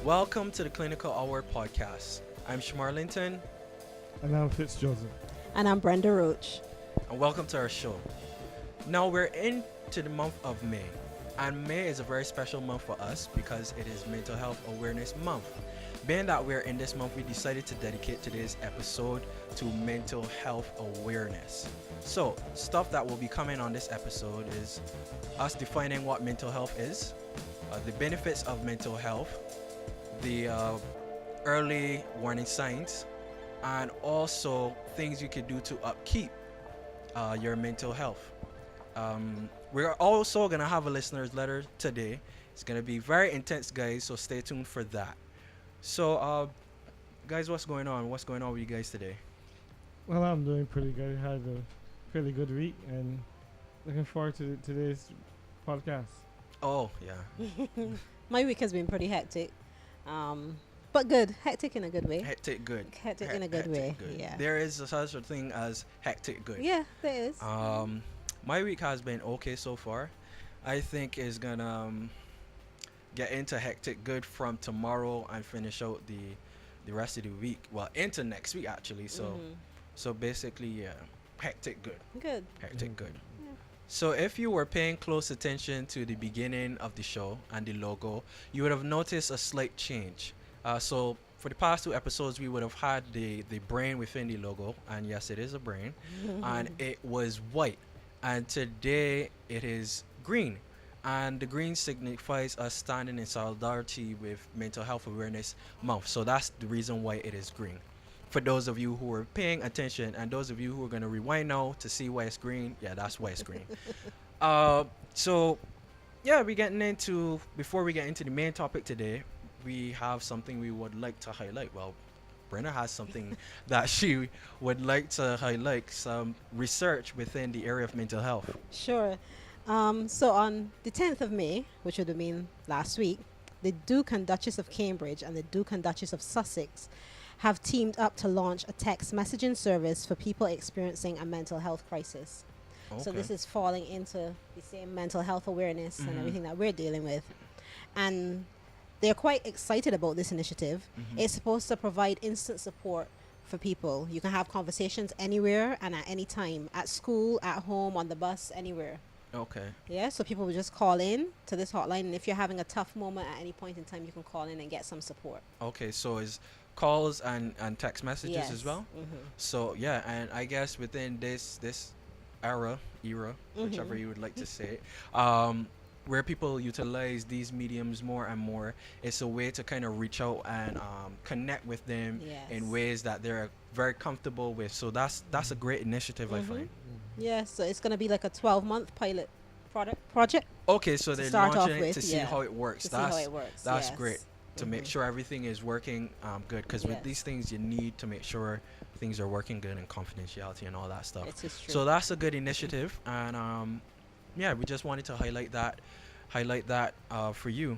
Welcome to the Clinical Hour podcast. I'm Shamar Linton, And I'm Fitzjoseph. And I'm Brenda Roach. and welcome to our show. Now we're into the month of May, and May is a very special month for us because it is Mental Health Awareness Month. Being that we're in this month, we decided to dedicate today's episode to mental health awareness. So, stuff that will be coming on this episode is us defining what mental health is, the benefits of mental health, the early warning signs, and also things you can do to upkeep your mental health. We're also gonna have a listener's letter today. It's gonna be very intense, guys, so stay tuned for that. So, guys, what's going on? What's going on with you guys today? Well, I'm doing pretty good. I had a fairly good week and looking forward to today's podcast. Oh, yeah. My week has been pretty hectic, but good. Hectic in a good way. Hectic good. Hectic in a good Hectic way. good. Yeah. There is such a thing as hectic good. Yeah, there is. My week has been okay so far. I think is gonna get into hectic good from tomorrow and finish out the rest of the week. Well, into next week actually. So basically, yeah, hectic good. Good. Hectic Mhm. good. Yeah. So if you were paying close attention to the beginning of the show and the logo, you would have noticed a slight change. So for the past two episodes, we would have had the brain within the logo, and yes, it is a brain, and it was white. And today it is green, and the green signifies us standing in solidarity with Mental Health Awareness Month. So that's the reason why it is green. For those of you who are paying attention, and those of you who are going to rewind now to see why it's green, yeah, that's why it's green. So yeah, before we get into the main topic today, we have something we would like to highlight. Well, Brenna has something that she would like to highlight, some research within the area of mental health. Sure. So on the 10th of May, which would have been last week, the Duke and Duchess of Cambridge and the Duke and Duchess of Sussex have teamed up to launch a text messaging service for people experiencing a mental health crisis. So Okay. this is falling into the same mental health awareness Mhm. and everything that we're dealing with. And they're quite excited about this initiative. Mhm. It's supposed to provide instant support for people. You can have conversations anywhere and at any time, at school, at home, on the bus, anywhere. Okay. Yeah, so people will just call in to this hotline, and if you're having a tough moment at any point in time, you can call in and get some support. Okay. So it's calls and text messages as well. Mm-hmm. So yeah, and I guess within this era, whichever Mhm. you would like to say, where people utilize these mediums more and more, it's a way to kind of reach out and connect with them Yes. in ways that they're very comfortable with. So that's a great initiative, I Mhm. find. Yeah, so it's going to be like a 12-month pilot project Okay, so to they're start off launching it with, to see yeah, how it works. to see how it works. that's yes. great. To make Mhm. sure everything is working good, because with Yes. these things you need to make sure things are working good and confidentiality and all that stuff. It is true. So that's a good initiative, and yeah, we just wanted to highlight that for you.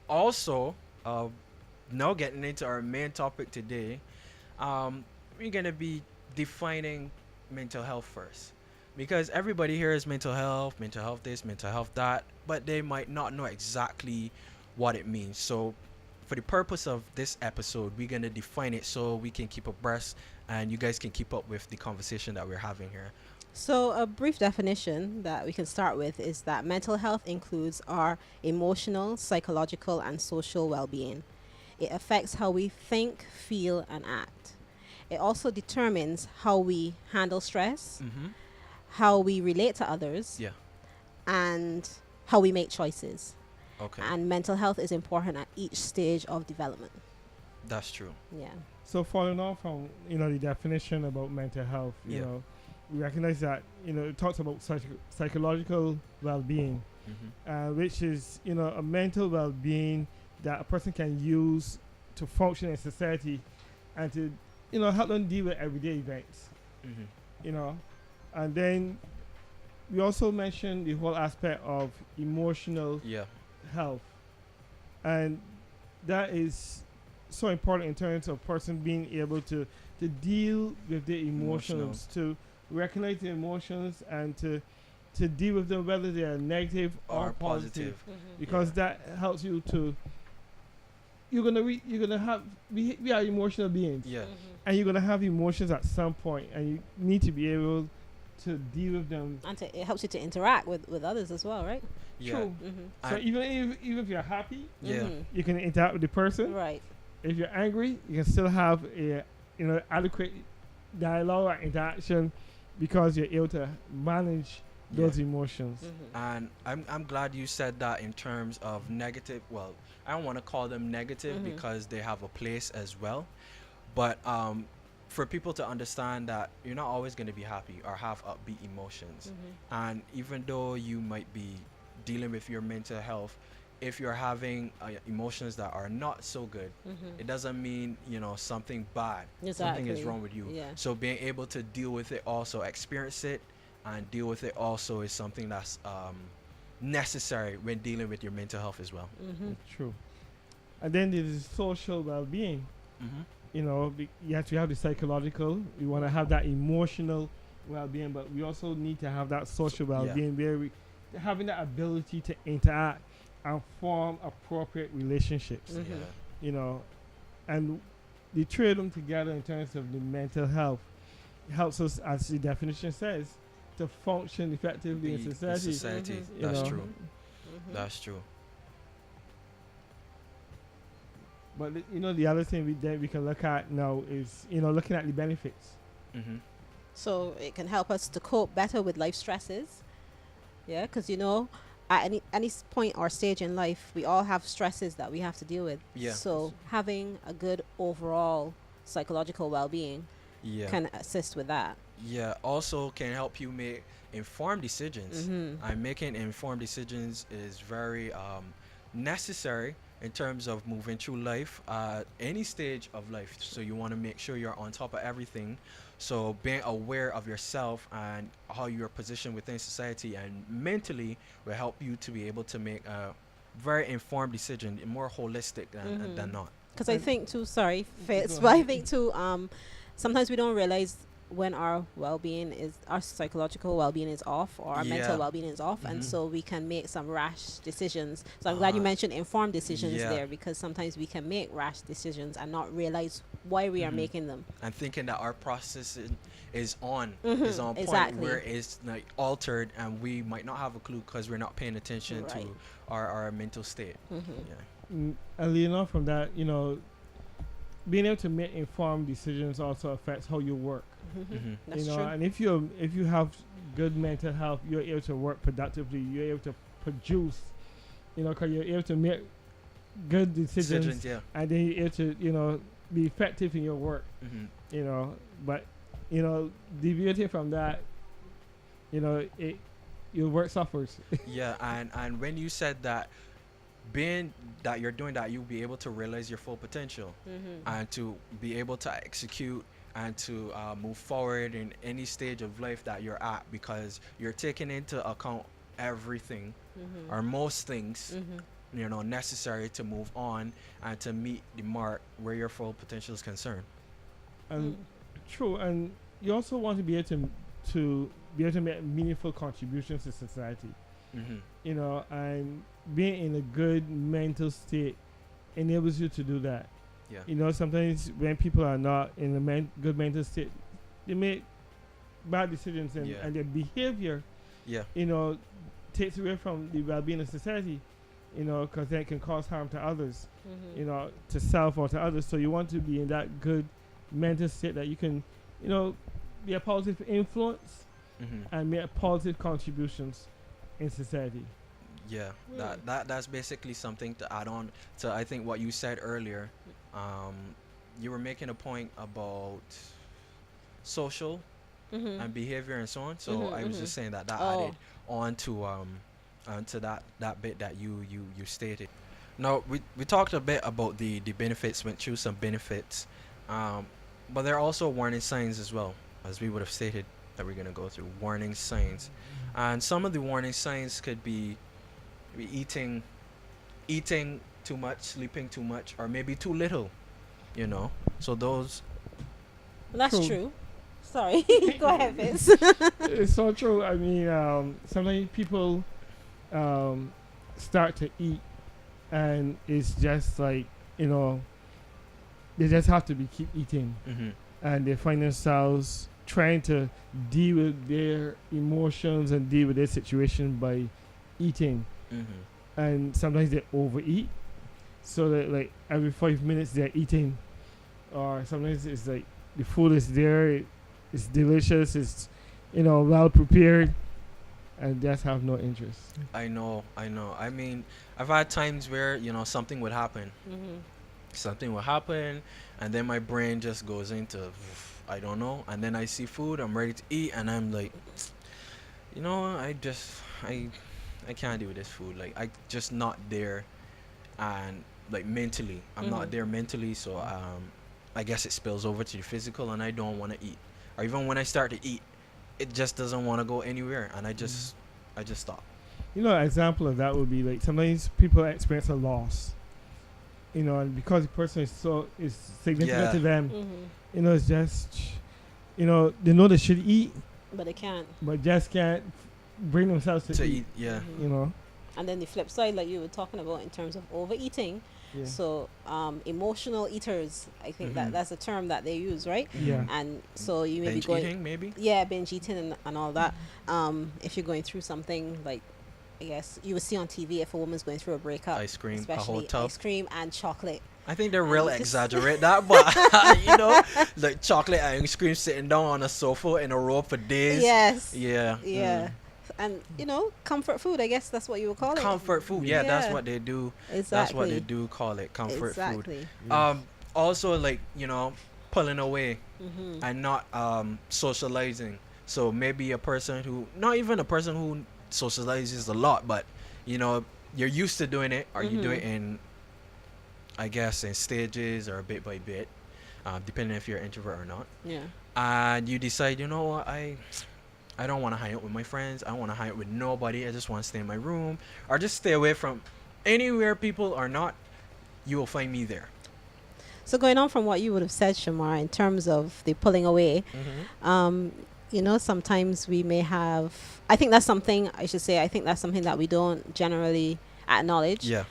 Also, now getting into our main topic today, we're gonna be defining mental health first, because everybody here is mental health this, mental health that, but they might not know exactly what it means. So for the purpose of this episode, we're gonna define it so we can keep abreast and you guys can keep up with the conversation that we're having here. So, a brief definition that we can start with is that mental health includes our emotional, psychological, and social well being. It affects how we think, feel, and act. It also determines how we handle stress, Mm-hmm. how we relate to others, Yeah. and how we make choices. Okay. And mental health is important at each stage of development. That's true. Yeah. So following on from the definition about mental health, Yeah. we recognize that it talks about psychological well-being, Mm-hmm. which is a mental well-being that a person can use to function in society and to help them deal with everyday events. Mm-hmm. And then we also mentioned the whole aspect of emotional Yeah. health, and that is so important in terms of person being able to deal with the emotions, to recognize the emotions, and to deal with them whether they are negative or Or positive, positive. Mm-hmm. because Yeah. that helps you to you're gonna have we are emotional beings, Yeah. and you're gonna have emotions at some point, and you need to be able to deal with them. And it helps you to interact with others as well, right? Yeah. True. So And- even if you're happy, Yeah. you can interact with the person. Right. If you're angry, you can still have a adequate dialogue or interaction because you're able to manage those emotions. And I'm glad you said that in terms of negative. Well, I don't want to call them negative because they have a place as well. But for people to understand that you're not always going to be happy or have upbeat emotions. And even though you might be dealing with your mental health, if you're having emotions that are not so good, it doesn't mean something bad, something is wrong with you. Yeah. So being able to deal with it, also experience it and deal with it also is something that's necessary when dealing with your mental health as well. True. And then there's social well-being. You have to have the psychological. We want to have that emotional well-being, but we also need to have that social well-being where we having that ability to interact and form appropriate relationships. And the three of them together in terms of the mental health helps us, as the definition says, to function effectively in society. That's true. That's true. But the other thing that we can look at now is looking at the benefits. So it can help us to cope better with life stresses. Yeah, because at any point or stage in life, we all have stresses that we have to deal with. Yeah. So having a good overall psychological well-being can assist with that. Yeah, also can help you make informed decisions. And making informed decisions is very necessary in terms of moving through life, any stage of life. So you want to make sure you're on top of everything. So being aware of yourself and how you're positioned within society and mentally will help you to be able to make a very informed decision, more holistic than not. Because I think too, sorry, Fitz, but I think too, sometimes we don't realize when our psychological well-being is off, or our mental well-being is off, and so we can make some rash decisions. So I'm glad you mentioned informed decisions there, because sometimes we can make rash decisions and not realize why we are making them, and thinking that our process is on point, exactly, where it's like altered, and we might not have a clue because we're not paying attention to our mental state. And leading on from that, being able to make informed decisions also affects how you work. That's true. And if you have good mental health, you're able to work productively. You're able to produce, because you're able to make good decisions, and then you're able to be effective in your work. But deviating from that, your work suffers. And when you said that, being that you're doing that, you'll be able to realize your full potential and to be able to execute and to move forward in any stage of life that you're at, because you're taking into account everything or most things necessary to move on and to meet the mark where your full potential is concerned. And true, and you also want to be able to make meaningful contributions to society. And being in a good mental state enables you to do that. Sometimes when people are not in a good mental state, they make bad decisions, and their behavior takes away from the well-being of society, because that can cause harm to others, to self or to others. So you want to be in that good mental state that you can be a positive influence and make positive contributions in society. That's basically something to add on to, I think, what you said earlier. You were making a point about social and behavior and so on. So I was just saying that added on to that bit that you stated. Now we talked a bit about the benefits, went through some benefits, but there are also warning signs as well, as we would have stated that we're gonna go through warning signs, and some of the warning signs could be eating too much, sleeping too much, or maybe too little. So those. That's true. Sorry, go ahead, Vince. It's so true. I mean, sometimes people start to eat, and it's just like you know, they just have to keep eating, Mm-hmm. and they find themselves trying to deal with their emotions and deal with their situation by eating, Mm-hmm. and sometimes they overeat, so that like every 5 minutes they're eating, or sometimes it's like the food is there, it's delicious, it's well prepared, and just have no interest. I know. I mean, I've had times where, something would happen. Mm-hmm. Something will happen, and then my brain just goes into, I don't know. And then I see food, I'm ready to eat, and I'm like, I, I can't do this food. Like, I just not there, and like mentally, I'm not Mm-hmm. there mentally. So, I guess it spills over to the physical, and I don't want to eat. Or even when I start to eat, it just doesn't want to go anywhere, and I just stop. An example of that would be like sometimes people experience a loss, and because the person is significant Yeah. to them, Mm-hmm. it's just, they know they should eat, But they can't. but just can't bring themselves to, To eat. eat, yeah. Mhm. You know, And then the flip side, like you were talking about in terms of overeating. yeah, So, emotional eaters, I think Mhm. that's a term that they use, right? yeah, Mhm. And so you may be Binge going, eating, maybe. yeah, binge eating and all that. If you're going through something like, I guess you would see on TV if a woman's going through a breakup, Ice cream, a whole especially tub. ice cream and chocolate. I think they're And real just- exaggerate that, but like chocolate and ice cream sitting down on a sofa in a row for days. Yes. Yeah. Yeah. And comfort food. I guess that's what you would call it. Comfort food. Yeah, that's Yeah. what they do. Exactly. That's what they do call it, comfort food. Exactly. yeah. Also like, pulling away Mm-hmm. and not socializing. So maybe a person who, not even a person who socializes a lot, but you're used to doing it, or you do it Mhm. in, I guess, in stages or bit by bit, depending if you're an introvert or not. Yeah. And you decide, you know what, I don't want to hang out with my friends. I don't want to hang out with nobody. I just want to stay in my room, or just stay away from anywhere people are not. You will find me there. So going on from what you would have said, Shamar, in terms of the pulling away, sometimes we may have. I think that's something I should say. I think that's something that we don't generally acknowledge. Yeah.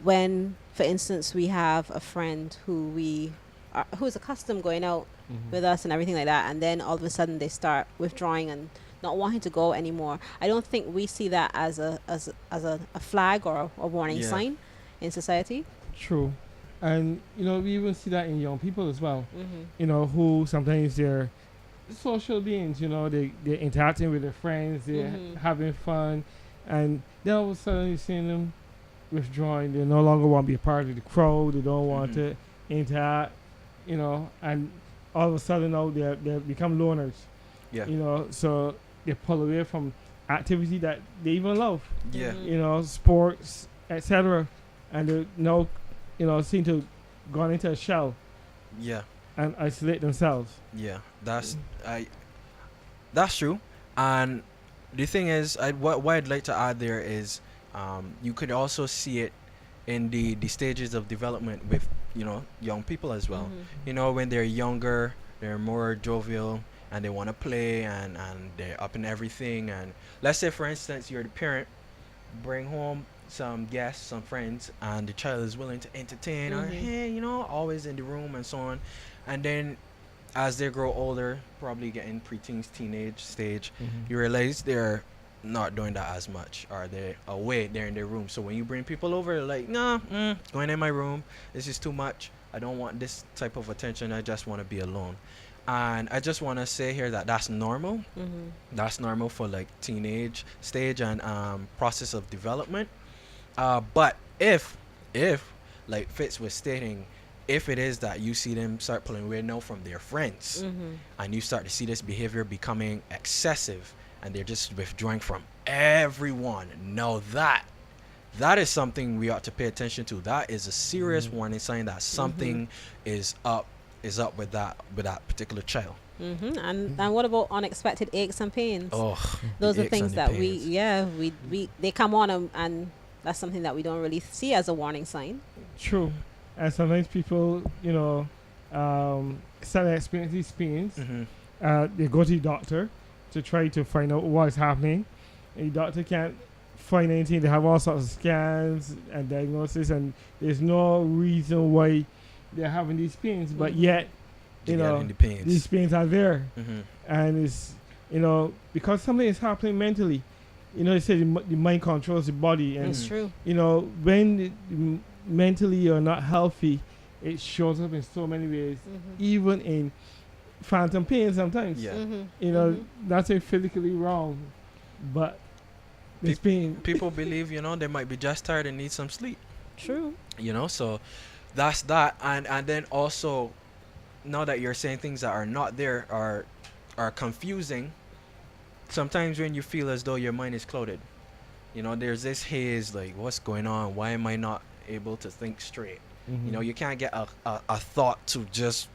When, for instance, we have a friend who's accustomed going out with us and everything like that, and then all of a sudden they start withdrawing and not wanting to go anymore. I don't think we see that as a flag or a warning Yeah. sign in society. True, and we even see that in young people as well. Mm-hmm. Who sometimes they're social beings. They're interacting with their friends, they're Mhm. having fun, and then all of a sudden you're seeing them withdrawing. They no longer want to be a part of the crowd. They don't want Mhm. to interact. And all of a sudden now they become loners. Yeah. So they pull away from activity that they even love. Yeah. Mhm. Sports, etc. And they now, seem to gone into a shell Yeah. and isolate themselves. Yeah. That's true. And the thing is, what I'd like to add there is, you could also see it in the stages of development with young people as well. Mhm. When they're younger, they're more jovial and they want to play, and they're up in everything. And let's say, for instance, you're the parent, bring home some guests, some friends, and the child is willing to entertain, or Mhm. hey, always in the room and so on. And then as they grow older, probably getting preteens, teenage stage, you realize they're not doing that as much, or they're away, they're in their room. So when you bring people over, they're like, nah, going in my room, this is too much. I don't want this type of attention. I just want to be alone. And I just want to say here that that's normal. Mhm. That's normal for like teenage stage and process of development. But if like Fitz was stating, if it is that you see them start pulling away now from their friends, Mhm. and you start to see this behavior becoming excessive, and they're just withdrawing from everyone, now that is something we ought to pay attention to. That is a serious warning sign that something is up with that particular child. Mhm. And what about unexpected aches and pains? Oh, Those the are aches things and the that pains. we they come on and that's something that we don't really see as a warning sign. True. And sometimes people, start to experience these pains. Mhm. They go to the doctor to try to find out what is happening. And the doctor can't find anything. They have all sorts of scans and diagnosis, and there's no reason why they're having these pains. But yet, you know, these pains are there, and it's, you know, because something is happening mentally. You know, they say the mind controls the body, and It's true. you know, when mentally you're not healthy, it shows up in so many ways, even in phantom pain sometimes. Yeah. You know, nothing physically wrong, but it's pain. People believe, you know, they might be just tired and need some sleep. True. You know, so that's that. And then also, now that you're saying things that are not there are confusing, sometimes when you feel as though your mind is clouded, you know, there's this haze, like, what's going on? Why am I not able to think straight? You know, you can't get a thought to just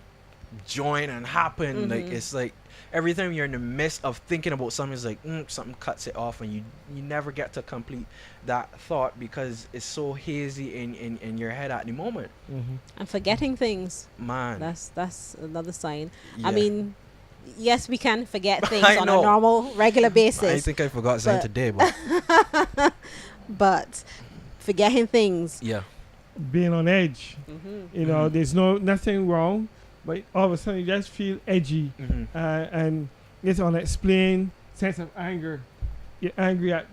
join and happen. Like, it's like every time you're in the midst of thinking about something, it's like something cuts it off, and you never get to complete that thought because it's so hazy in your head at the moment. And forgetting things, Man, that's another sign. yeah. I mean, yes, we can forget things I on know. a normal, regular basis. I think I forgot something today, but But forgetting things. yeah. Being on edge. You know, there's nothing wrong, but all of a sudden you just feel edgy, and it's unexplained sense of anger. You're angry at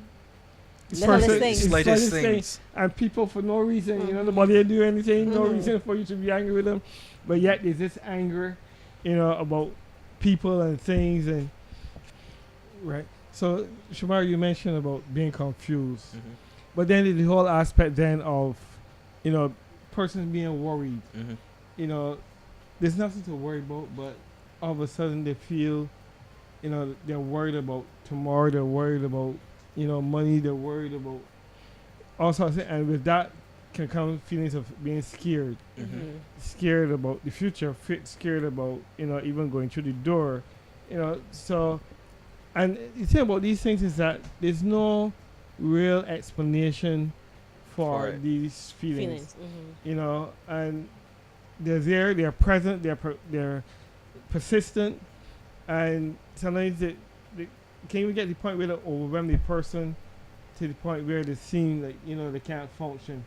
Littlest things. Slightest things. and people for no reason. You know, nobody didn't do anything, no reason for you to be angry with them, but yet there's this anger, you know, about people and things, and right. So Shamar, you mentioned about being confused, but then the whole aspect then of, you know, persons being worried. You know, there's nothing to worry about, but all of a sudden they feel, you know, they're worried about tomorrow, they're worried about, you know, money, they're worried about all sorts of, and with that can come feelings of being scared. Scared about the future, scared about, you know, even going through the door, you know. So, and the thing about these things is that there's no real explanation for these feelings. You know, and they're there, they're present, they're persistent, and sometimes they can even get to the point where they overwhelm the person to the point where they seem like, you know, they can't function.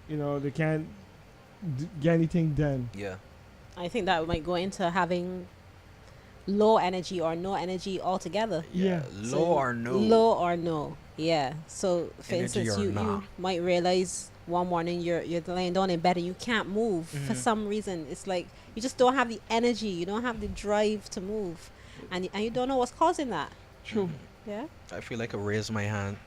You know, they can't get anything done. Yeah. I think that might go into having low energy or no energy altogether. Yeah. Low or no. Low or no. Yeah. So, for Energy instance, or you nah. might realize one morning you're laying down in bed and you can't move for some reason. It's like you just don't have the energy. You don't have the drive to move, and you don't know what's causing that. True. Yeah. I feel like I raise my hand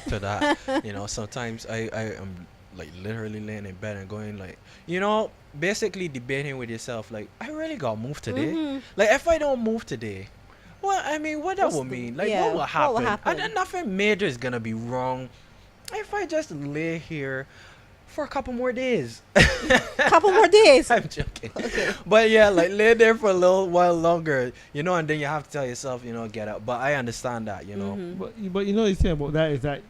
to that. You know, sometimes I am like literally laying in bed and going like, you know, basically debating with yourself like, I really gotta move today. Like, if I don't move today, well, I mean, what that will mean? Like, what will happen? What will happen? And then nothing major is gonna be wrong if I just lay here for a couple more days. Couple more days. I'm joking. But yeah, like lay there for a little while longer, you know, and then you have to tell yourself, you know, get up. But I understand that, you know. But you know, the thing about that is that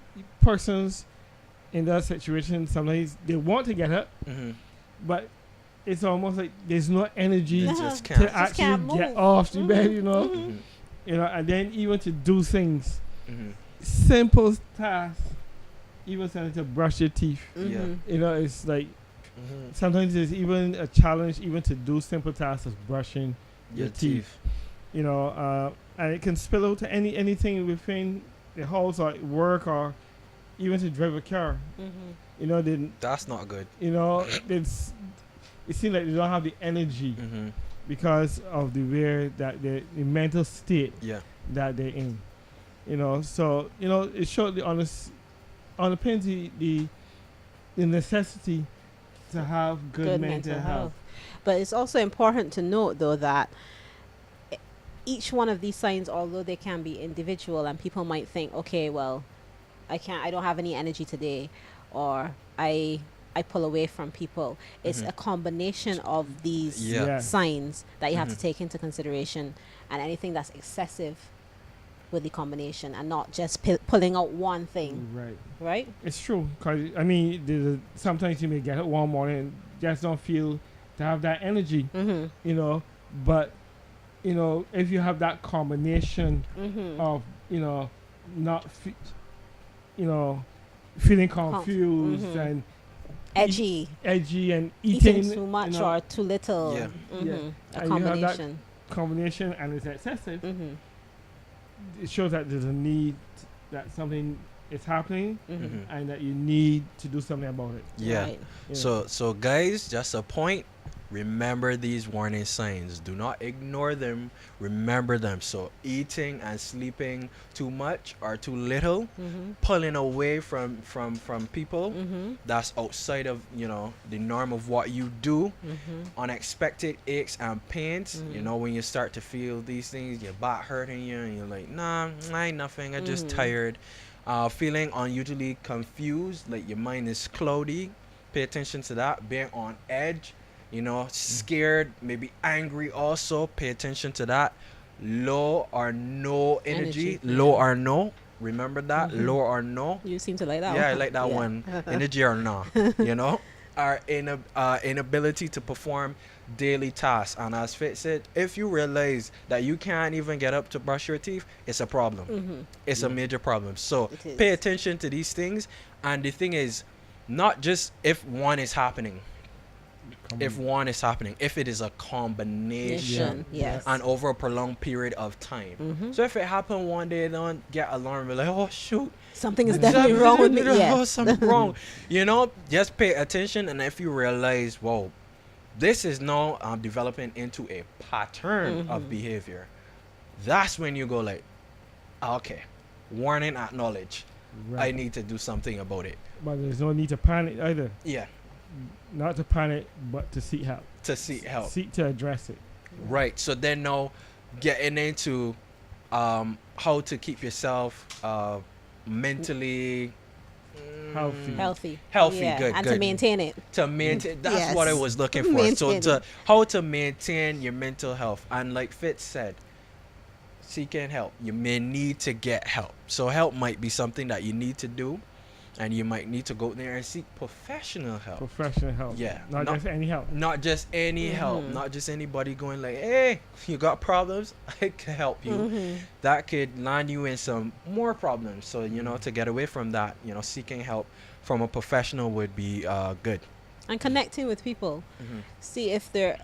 persons in that situation, sometimes they want to get up, but it's almost like there's no energy You just can't. to actually can't get move. off the bed, you know. You know, and then even to do things, Mm-hmm. simple tasks, even something to brush your teeth. Yeah. You know, it's like sometimes it's even a challenge even to do simple tasks as brushing your teeth. You know, and it can spill out to anything within the house or at work or even to drive a car. You know, That's not good. you know, it seems like they don't have the energy because of the way that the mental state Yeah. that they're in. You know, so you know it showed the underpins the necessity to have good mental health. But it's also important to note though that each one of these signs, although they can be individual and people might think, okay, well, I don't have any energy today, or I pull away from people. It's a combination of these Yeah. signs that you have to take into consideration, and anything that's excessive with the combination and not just pulling out one thing, right? It's true, because I mean, sometimes you may get up one morning and just don't feel to have that energy, you know. But you know, if you have that combination of, you know, not you know, feeling confused mhm. and Edgy, edgy and eating eating too much you know, or too little. Yeah. yeah, A and you have that combination. combination and it's excessive. Mhm. It shows that there's a need that something is happening Mhm. and that you need to do something about it. Yeah. Right. you know. So guys, just a point. Remember these warning signs. Do not ignore them. Remember them. So eating and sleeping too much or too little, Mhm. pulling away from people Mhm. that's outside of the norm of what you do, Mhm. unexpected aches and pains. Mhm. When you start to feel these things, your back hurting you and you're like, nah, I ain't nothing, I just Mhm. tired. Feeling unusually confused, like your mind is cloudy. Pay attention to that. Being on edge, scared, maybe angry also. Pay attention to that. Low or no energy. Energy. Low Yeah. or no. Remember that. Mhm. Low or no. You seem to like that Yeah, I one. like that Yeah. one. Energy or no. Our inability to perform daily tasks. And as Fit said, if you realize that you can't even get up to brush your teeth, it's a problem. Mhm. It's a major problem. So It is. pay attention to these things. And the thing is, not just if one is happening. If one is happening, if it is a combination Nation. Yes. and over a prolonged period of time. Mhm. So if it happened one day, don't get alarmed. Be like, oh shoot, Something is definitely wrong with me. Oh, Yes. something wrong. Just pay attention. And if you realize, whoa, this is now developing into a pattern of Mhm. behavior, that's when you go like, okay, warning, acknowledge. I Right. need to do something about it. But there's no need to panic either. Yeah, Not to panic, but to seek help. to seek help. Seek to address it. Right. So then now getting into how to keep yourself mentally Healthy. Healthy. Yeah. good, And good. to maintain it. To maintain, that's Yes. what I was looking for. So Maintain it. how to maintain your mental health. And like Fitz said, seeking help. You may need to get help. So help might be something that you need to do, and you might need to go there and seek professional help. Professional help. Yeah, Not not- just any help. Not just any help, Mhm. not just anybody going like, hey, you got problems, I can help you. Mhm. That could land you in some more problems. So to get away from that, seeking help from a professional would be good. And connecting with people. See if there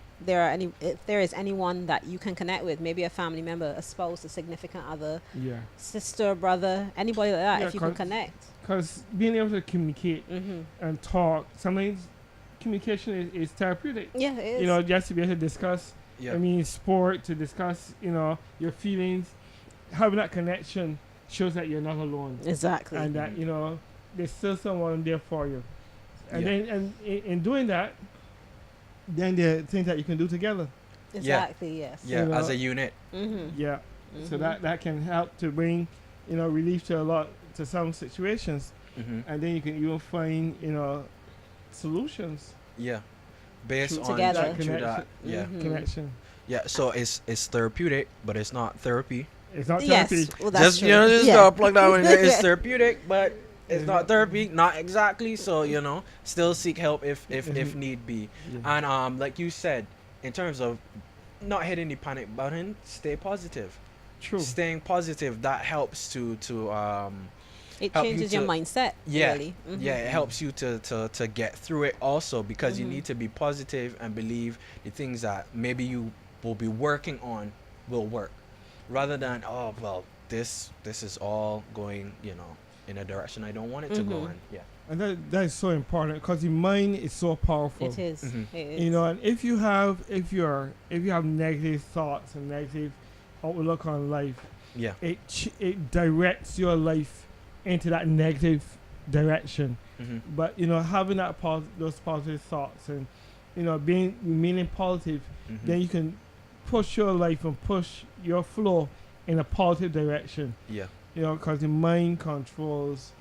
is anyone that you can connect with, maybe a family member, a spouse, a significant other, Yeah. sister, brother, anybody like that. Yeah, If you can 'cause- connect. Because being able to communicate Mhm. and talk, sometimes communication is therapeutic. Yeah, it is. Just to be able to discuss, Yeah. I mean, sport, to discuss, your feelings. Having that connection shows that you're not alone. Exactly. And that, there's still someone there for you. And Yeah. then, and in doing that, then there are things that you can do together. Exactly. Yes. Yeah, You as know, a unit. Mhm. Yeah. So Mhm. that can help to bring, relief to some situations. hmm And then you can even find, solutions. Yeah. Based Through on together. through that. Connection. Yeah. Mhm. Connection. Yeah. So it's therapeutic, but it's not therapy. It's not Yes. therapy. Well, that's Just true. just Yeah. gotta plug that one in there. It's Yeah. therapeutic, but it's Yeah. not therapy. Not exactly. So still seek help if Mhm. need be. Yeah. And like you said, in terms of not hitting the panic button, stay positive. True. Staying positive, that helps to It help you changes your to- mindset. yeah, Really. Mhm. yeah, it helps you to get through it also, because you Mhm. need to be positive and believe the things that maybe you will be working on will work, rather than, oh well, this is all going in a direction I don't want it to go Mhm. in. Yeah. And that is so important because the mind is so powerful. It is. Mhm. It is. And if you have negative thoughts and negative outlook on life, Yeah. it directs your life into that negative direction. hmm But having those positive thoughts and remaining positive, then you can push your life and push your flow in a positive direction. Yeah. Because the mind controls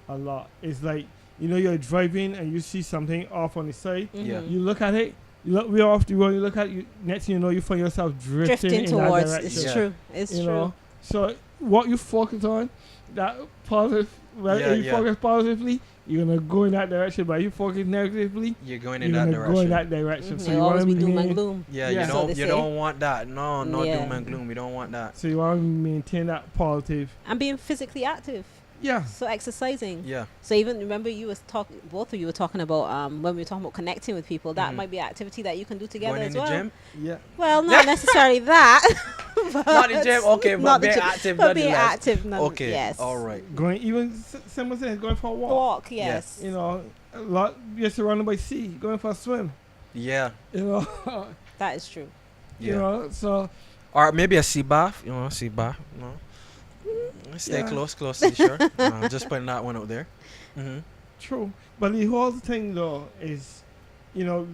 a lot. It's like you're driving and you see something off on the side. Yeah. Mhm. You look at it. You look way off the road. You look at it. Next thing you know, you find yourself drifting in towards. that It's direction. Yeah. true. It's You true. know. So what you focus on, that positive. Well, Yeah, if you yeah. focus positively, you're gonna go in that direction. But if you focus negatively, You're going you're in that gonna direction. go in that direction. Mhm. So It'll you want always to be doom and maintain. gloom. Yeah, Yeah. you So don't they you say. don't want that. No Yeah. doom and gloom. We don't want that. So you want to maintain that positive. And being physically active. Yeah. So exercising. Yeah. So even remember you was both of you were talking about when we were talking about connecting with people. That Mhm. might be an activity that you can do together Going in as the well. gym. Yeah. Well, not necessarily that, Not the gym. Okay, but not the being gym, active but being nonetheless. active. Okay. All Yes. right. Going even someone says going for a walk. Walk. Yeah. Yes. You know, a lot you're surrounded by sea. Going for a swim. Yeah. You know. That is true. You Yeah. know. So Or maybe a sea bath. You know, sea bath. No. Stay yeah, close to the shore. Just putting that one out there. Mhm. true. But the whole thing though is, you know,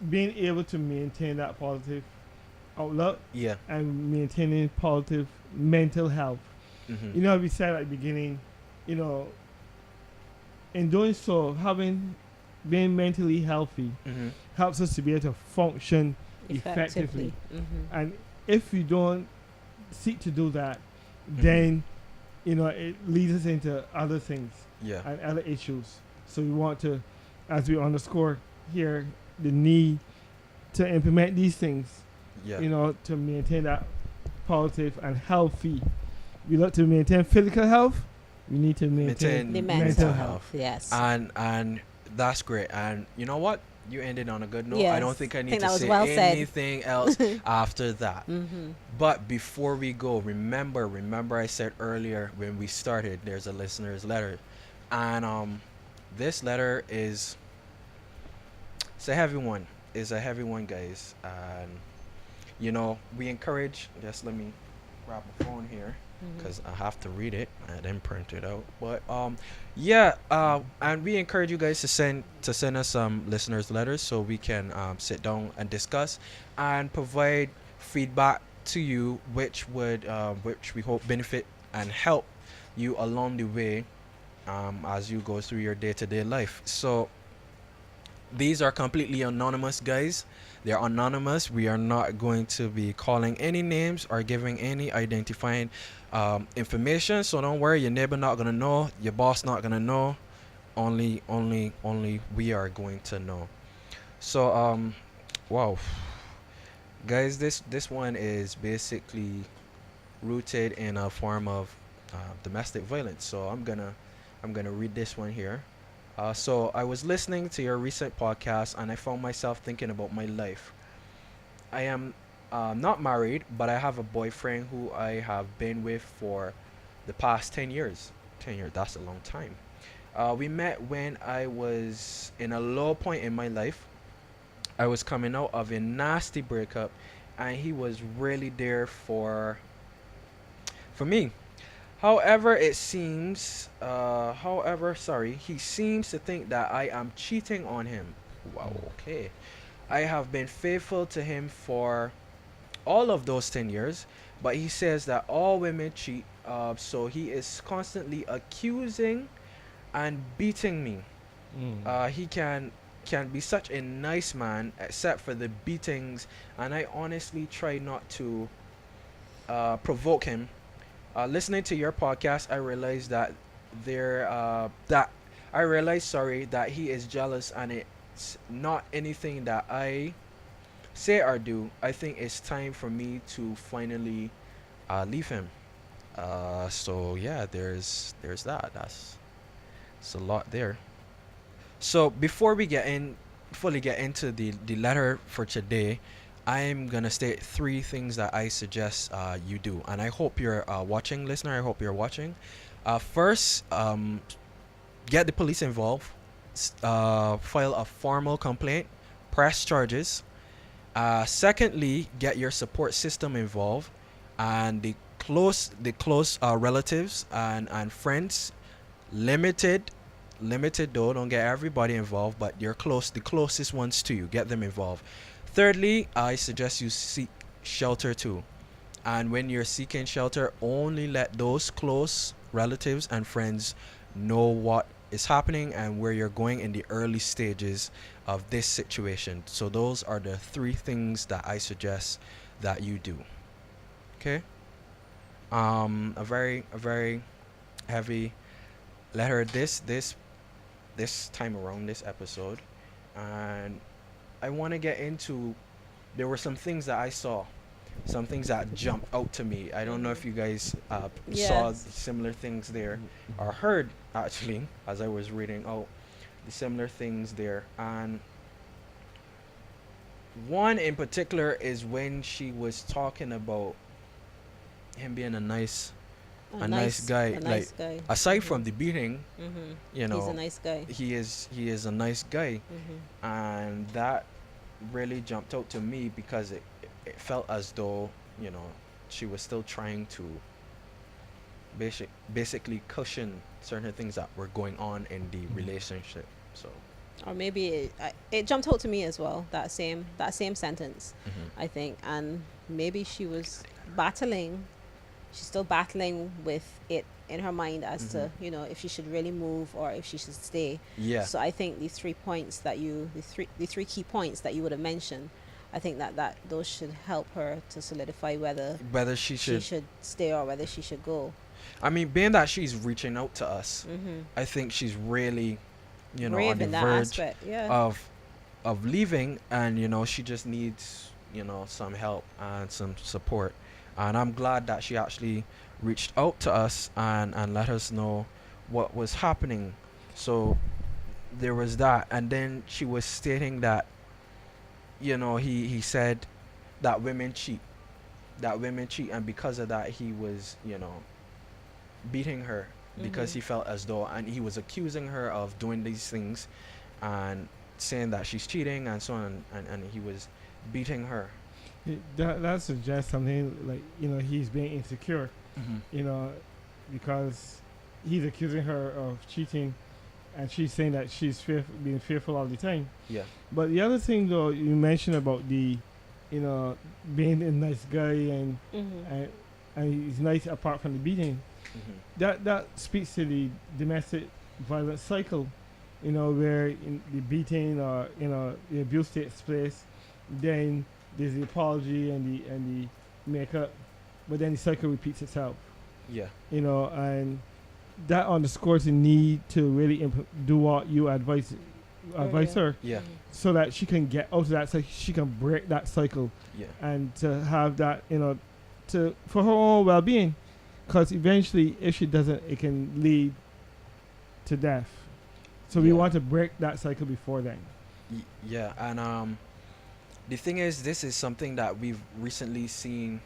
being able to maintain that positive outlook Yeah. and maintaining positive mental health. Mhm. You know, we said at the beginning, you know, in doing so, being mentally healthy Mhm. helps us to be able to function effectively. And if we don't seek to do that, then you know it leads us into other things Yeah. and other issues. So we want to, as we underscore here, the need to implement these things. Yeah. You know, to maintain that positive and healthy. We look to maintain physical health. We need to maintain The Maintain mental mental health. Yes. and that's great. And you know what? You ended on a good note. I don't Yes. think I need Think to that was say well said. anything else after that. Mm-hmm. But before we go, remember I said earlier when we started, there's a listener's letter, and this letter is it's a heavy one. It's a heavy one, guys. And you know, we encourage. Just let me grab a phone here because I have to read it. I didn't print it out. But yeah. And we encourage you guys to send us some listeners letters so we can sit down and discuss and provide feedback to you, which we hope benefit and help you along the way as you go through your day-to-day life. So these are completely anonymous, guys. They're anonymous. We are not going to be calling any names or giving any identifying information. So don't worry, your neighbor not gonna know, your boss not gonna know. Only we are going to know. So wow, guys, this one is basically rooted in a form of domestic violence. So I'm gonna read this one here. So I was listening to your recent podcast and I found myself thinking about my life. I am not married, but I have a boyfriend who I have been with for the past 10 years. 10 years, that's a long time. We met when I was in a low point in my life. I was coming out of a nasty breakup, and he was really there for me. However, he seems to think that I am cheating on him. Wow, okay. I have been faithful to him for all of those 10 years, but he says that all women cheat, so he is constantly accusing and beating me. He can be such a nice man except for the beatings, and I honestly try not to provoke him. Listening to your podcast, I realized there that I realized that he is jealous, and it's not anything that I say or do. I think it's time for me to finally leave him. So yeah, there's that. It's a lot there. So before we fully get into the letter for today, I'm gonna state three things that I suggest you do, and I hope you're watching, listener. I hope you're watching. First, get the police involved. File a formal complaint. Press charges. Secondly, get your support system involved, and the close relatives and friends. Limited, limited though. Don't get everybody involved, but the closest ones to you. Get them involved. Thirdly, I suggest you seek shelter too. And when you're seeking shelter, only let those close relatives and friends know what is happening and where you're going in the early stages of this situation. So those are the three things that I suggest that you do. Okay? A very heavy letter this time around, this episode. And I want to get into, there were some things that I saw some things that jumped out to me. I don't know if you guys saw Yes. similar things there, or heard actually as I was reading out the similar things there. And one in particular is when she was talking about him being a nice guy. A Like, nice guy. aside from the beating, you He's a know, nice guy. he is a nice guy, and that really jumped out to me because it felt as though, you know, she was still trying to basically cushion certain things that were going on in the relationship. So Or maybe it jumped out to me as well. That same sentence, I think, and maybe she was battling. She's still battling with it in her mind as to, if she should really move or if she should stay. yeah, So I think these 3 points the three key points that you would have mentioned, I think that those should help her to solidify whether whether she she should. should stay or whether she should go. I mean, being that she's reaching out to us, I think she's really, on Brave the in that verge aspect, yeah. of leaving, and she just needs some help and some support. And I'm glad that she actually reached out to us and let us know what was happening. So there was that, and then she was stating that he said that women cheat, and because of that he was beating her because he felt as though, and he was accusing her of doing these things and saying that she's cheating and so on, and he was beating her. That suggests something like he's being insecure, because he's accusing her of cheating, and she's saying that she's being fearful all the time. Yeah. But the other thing though you mentioned about the, being a nice guy and he's nice apart from the beating. That speaks to the domestic violence cycle, where in the beating or the abuse takes place, then there's the apology and the makeup, but then the cycle repeats itself. Yeah. And that underscores the need to really do what you advise her, Yeah. so that she can get out of that cycle, she can break that cycle, Yeah. and to have that, for her own well-being, because eventually if she doesn't, it can lead to death. So we want to break that cycle before then. Yeah, and the thing is, this is something that we've recently seen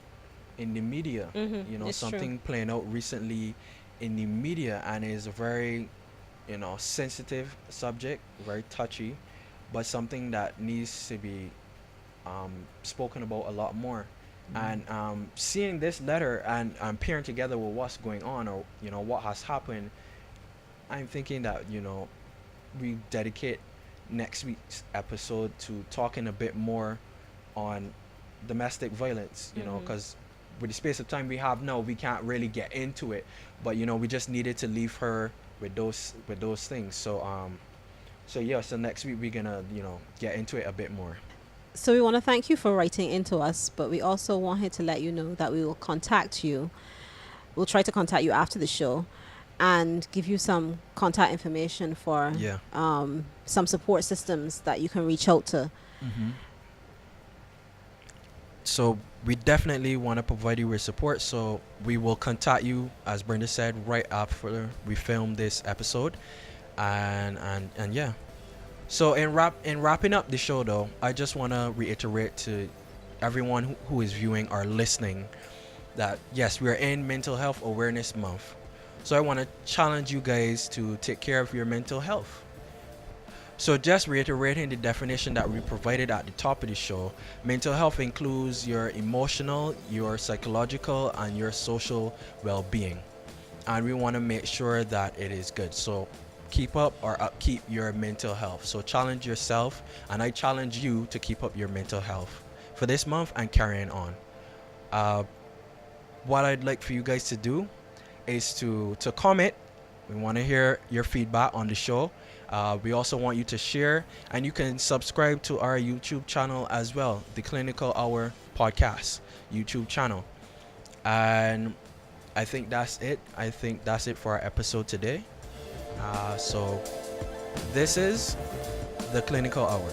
in the media. It's Something playing out recently in the media, and is a very sensitive subject, very touchy, but something that needs to be spoken about a lot more. And seeing this letter and pairing together with what's going on, or what has happened, I'm thinking that we dedicate next week's episode to talking a bit more on domestic violence, because with the space of time we have now, we can't really get into it, but we just needed to leave her with those things. So so next week we're gonna get into it a bit more. So we want to thank you for writing into us, but we also wanted to let you know that we will contact you. We'll try to contact you after the show and give you some contact information for some support systems that you can reach out to. So we definitely want to provide you with support, so we will contact you, as Brenda said, right after we film this episode. And yeah. So in wrapping up the show though, I just want to reiterate to everyone who is viewing or listening that yes, we are in Mental Health Awareness Month. So I want to challenge you guys to take care of your mental health. So just reiterating the definition that we provided at the top of the show, mental health includes your emotional, your psychological, and your social well-being. And we want to make sure that it is good. So keep up or upkeep your mental health. So challenge yourself, and I challenge you to keep up your mental health for this month and carrying on. What I'd like for you guys to do is to comment. We want to hear your feedback on the show. We also want you to share, and you can subscribe to our YouTube channel as well, the Clinical Hour Podcast YouTube channel. And I think that's it. I think that's it for our episode today. So this is the Clinical Hour.